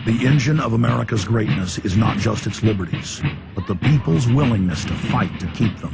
The engine of America's greatness is not just its liberties, but the people's willingness to fight to keep them.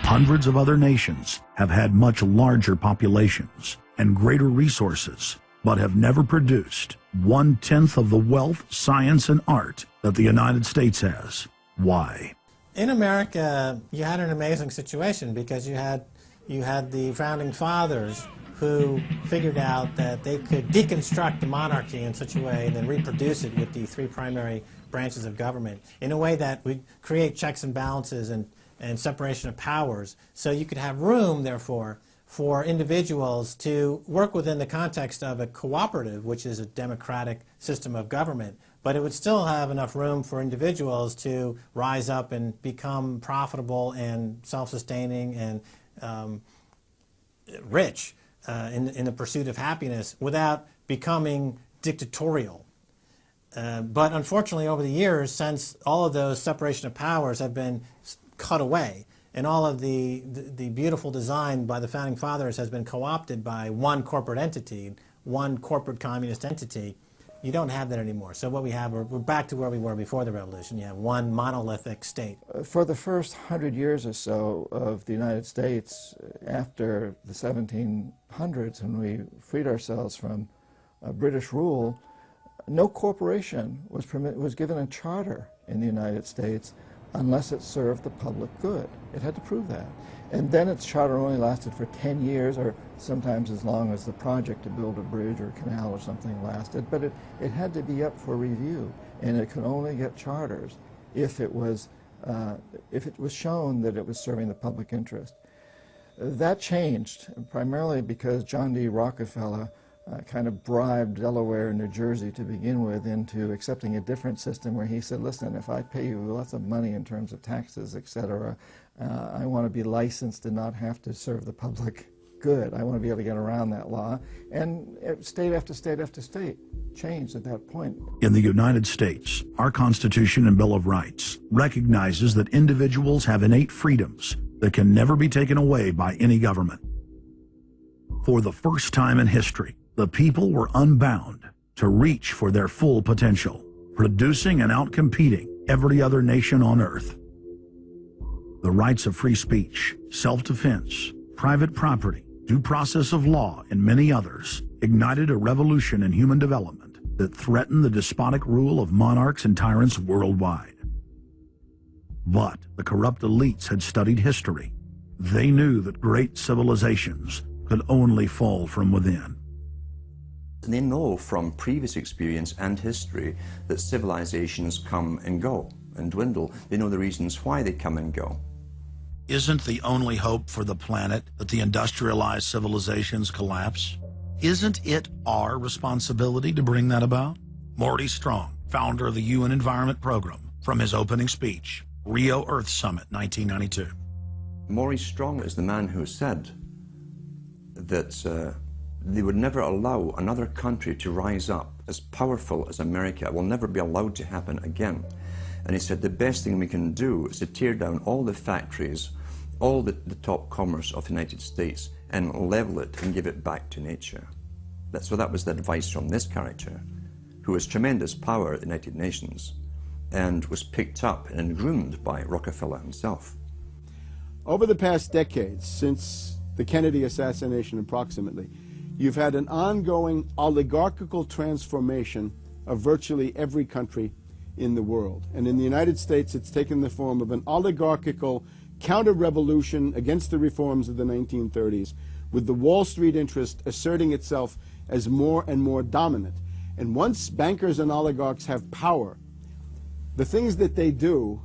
Hundreds of other nations have had much larger populations and greater resources, but have never produced 1/10 of the wealth, science, and art that the United States has. Why? In America, you had an amazing situation because you had the founding fathers who figured out that they could deconstruct the monarchy in such a way and then reproduce it with the three primary branches of government in a way that would create checks and balances and separation of powers. So you could have room, therefore, for individuals to work within the context of a cooperative, which is a democratic system of government, but it would still have enough room for individuals to rise up and become profitable and self-sustaining and rich in the pursuit of happiness without becoming dictatorial. But unfortunately, over the years, since all of those separation of powers have been cut away, and all of the beautiful design by the founding fathers has been co-opted by one corporate entity, one corporate communist entity, you don't have that anymore. So what we have, we're back to where we were before the revolution. You have one monolithic state. For the first 100 years or so of the United States, after the 1700s, when we freed ourselves from British rule, no corporation was given a charter in the United States unless it served the public good. It had to prove that. And then its charter only lasted for 10 years, or sometimes as long as the project to build a bridge or a canal or something lasted. But it had to be up for review, and it could only get charters if it was shown that it was serving the public interest. That changed, primarily because John D. Rockefeller kind of bribed Delaware and New Jersey to begin with into accepting a different system where he said, listen, if I pay you lots of money in terms of taxes, etc., I want to be licensed and not have to serve the public good. I want to be able to get around that law. And state after state after state changed at that point. In the United States, our Constitution and Bill of Rights recognizes that individuals have innate freedoms that can never be taken away by any government. For the first time in history, the people were unbound to reach for their full potential, producing and outcompeting every other nation on earth. The rights of free speech, self-defense, private property, due process of law, and many others ignited a revolution in human development that threatened the despotic rule of monarchs and tyrants worldwide. But the corrupt elites had studied history. They knew that great civilizations could only fall from within. They know from previous experience and history that civilizations come and go and dwindle. They know the reasons why they come and go. Isn't the only hope for the planet that the industrialized civilizations collapse? Isn't it our responsibility to bring that about? Morty Strong, founder of the UN Environment Program, from his opening speech, Rio Earth Summit, 1992. Maurice Strong is the man who said that they would never allow another country to rise up as powerful as America. It will never be allowed to happen again. And he said the best thing we can do is to tear down all the factories, all the top commerce of the United States, and level it and give it back to nature. So that was the advice from this character, who has tremendous power at the United Nations and was picked up and groomed by Rockefeller himself. Over the past decades, since the Kennedy assassination approximately, you've had an ongoing oligarchical transformation of virtually every country in the world. And in the United States, it's taken the form of an oligarchical counter-revolution against the reforms of the 1930s, with the Wall Street interest asserting itself as more and more dominant. And once bankers and oligarchs have power, the things that they do,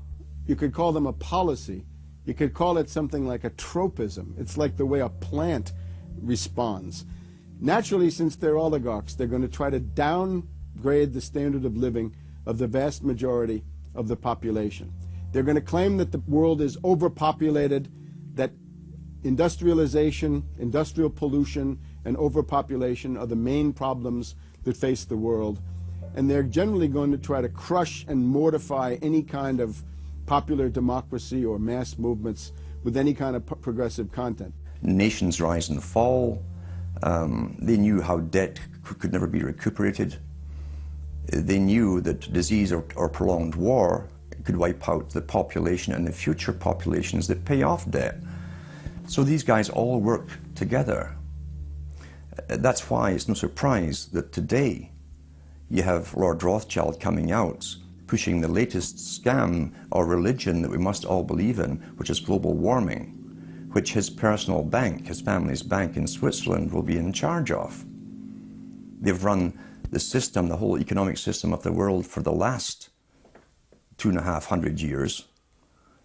you could call them a policy. You could call it something like a tropism. It's like the way a plant responds. Naturally, since they're oligarchs, they're going to try to downgrade the standard of living of the vast majority of the population. They're going to claim that the world is overpopulated, that industrialization, industrial pollution, and overpopulation are the main problems that face the world. And they're generally going to try to crush and mortify any kind of popular democracy or mass movements with any kind of progressive content. Nations rise and fall. They knew how debt could never be recuperated. They knew that disease or prolonged war could wipe out the population and the future populations that pay off debt. So these guys all work together. That's why it's no surprise that today you have Lord Rothschild coming out, pushing the latest scam or religion that we must all believe in, which is global warming, which his personal bank, his family's bank in Switzerland, will be in charge of. They've run the system, the whole economic system of the world for the last 250 years.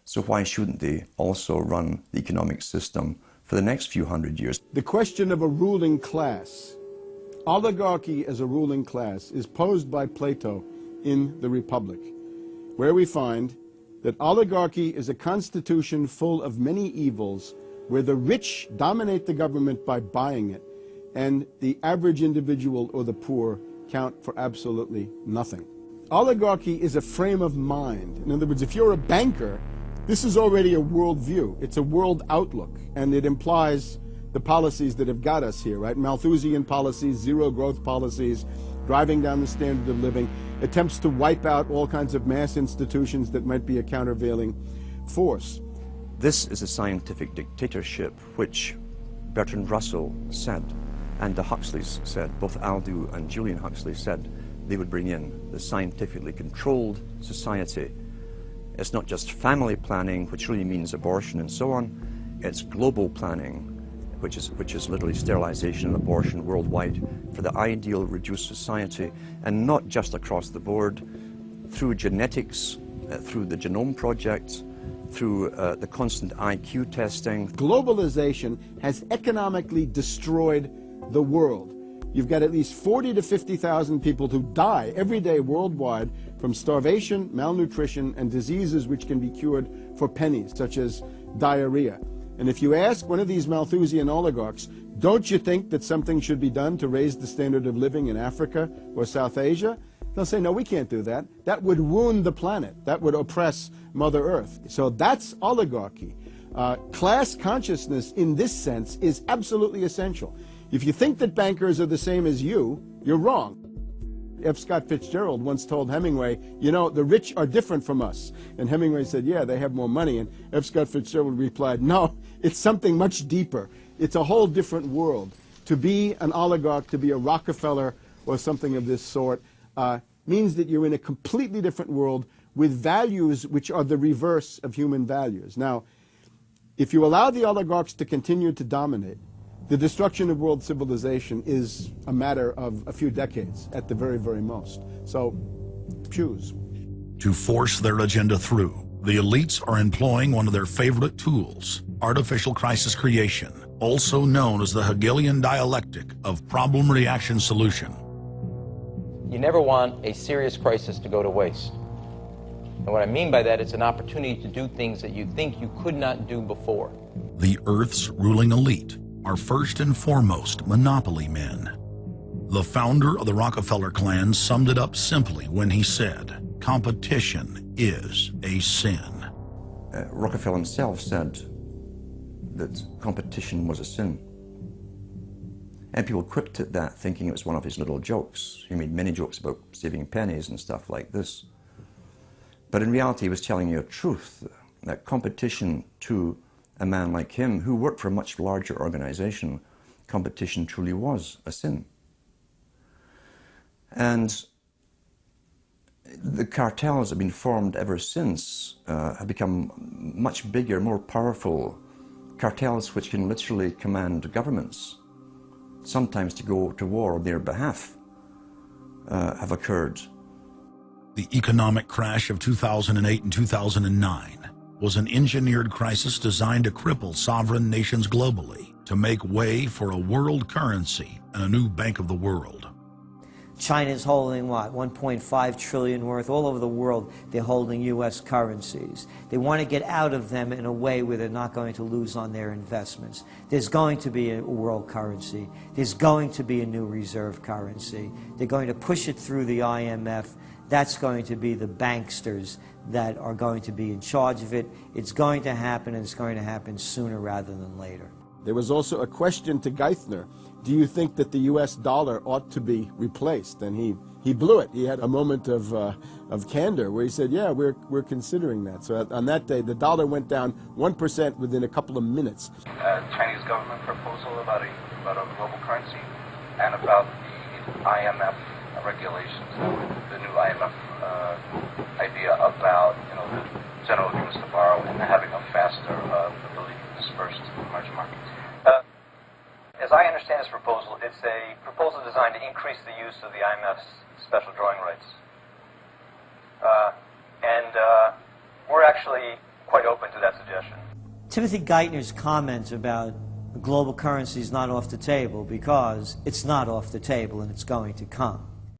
So why shouldn't they also run the economic system for the next few hundred years? The question of a ruling class, oligarchy as a ruling class, is posed by Plato in the Republic, where we find that oligarchy is a constitution full of many evils, where the rich dominate the government by buying it, and the average individual or the poor count for absolutely nothing. Oligarchy is a frame of mind. In other words, if you're a banker, this is already a worldview. It's a world outlook, and it implies the policies that have got us here, right? Malthusian policies, zero growth policies, driving down the standard of living, attempts to wipe out all kinds of mass institutions that might be a countervailing force. This is a scientific dictatorship, which Bertrand Russell said, and the Huxleys said, both Aldous and Julian Huxley said they would bring in the scientifically controlled society. It's not just family planning, which really means abortion and so on. It's global planning, which is literally sterilization and abortion worldwide for the ideal reduced society, and not just across the board, through genetics, through the Genome Project, through the constant IQ testing. Globalization has economically destroyed the world. You've got at least 40 to 50,000 people who die every day worldwide from starvation, malnutrition, and diseases which can be cured for pennies, such as diarrhea. And if you ask one of these Malthusian oligarchs, don't you think that something should be done to raise the standard of living in Africa or South Asia? They'll say, no, we can't do that. That would wound the planet. That would oppress Mother Earth. So that's oligarchy. Class consciousness in this sense is absolutely essential. If you think that bankers are the same as you, you're wrong. F. Scott Fitzgerald once told Hemingway, you know, the rich are different from us. And Hemingway said, yeah, they have more money. And F. Scott Fitzgerald replied, no, it's something much deeper. It's a whole different world. To be an oligarch, to be a Rockefeller or something of this sort, means that you're in a completely different world with values which are the reverse of human values. Now, if you allow the oligarchs to continue to dominate, the destruction of world civilization is a matter of a few decades at the very, very most. So, choose. To force their agenda through, the elites are employing one of their favorite tools, artificial crisis creation, also known as the Hegelian dialectic of problem-reaction-solution. You never want a serious crisis to go to waste. And what I mean by that, it's an opportunity to do things that you think you could not do before. The Earth's ruling elite are first and foremost monopoly men. The founder of the Rockefeller clan summed it up simply when he said, competition is a sin. Rockefeller himself said that competition was a sin. And people quipped at that, thinking it was one of his little jokes. He made many jokes about saving pennies and stuff like this. But in reality, he was telling you a truth, that competition to a man like him, who worked for a much larger organization, competition truly was a sin. And the cartels that have been formed ever since have become much bigger, more powerful cartels which can literally command governments, sometimes to go to war on their behalf, have occurred. The economic crash of 2008 and 2009 was an engineered crisis designed to cripple sovereign nations globally to make way for a world currency and a new bank of the world. China's holding what, 1.5 trillion worth. All over the world, they're holding U.S. currencies. They want to get out of them in a way where they're not going to lose on their investments. There's going to be a world currency. There's going to be a new reserve currency. They're going to push it through the IMF. that's going to be the banksters that are going to be in charge of it. It's going to happen, and it's going to happen sooner rather than later. There was also a question to Geithner. Do you think that the U.S. dollar ought to be replaced? And he blew it. He had a moment of candor where he said, yeah, we're considering that. So on that day, the dollar went down 1% within a couple of minutes. Chinese government proposal about a global currency and about the IMF regulations, the new IMF idea about the general agreements to borrow and having a faster ability to disperse to the emerging markets. As I understand this proposal, it's a proposal designed to increase the use of the IMF's special drawing rights. We're actually quite open to that suggestion. Timothy Geithner's comment about global currency is not off the table because it's not off the table and it's going to come.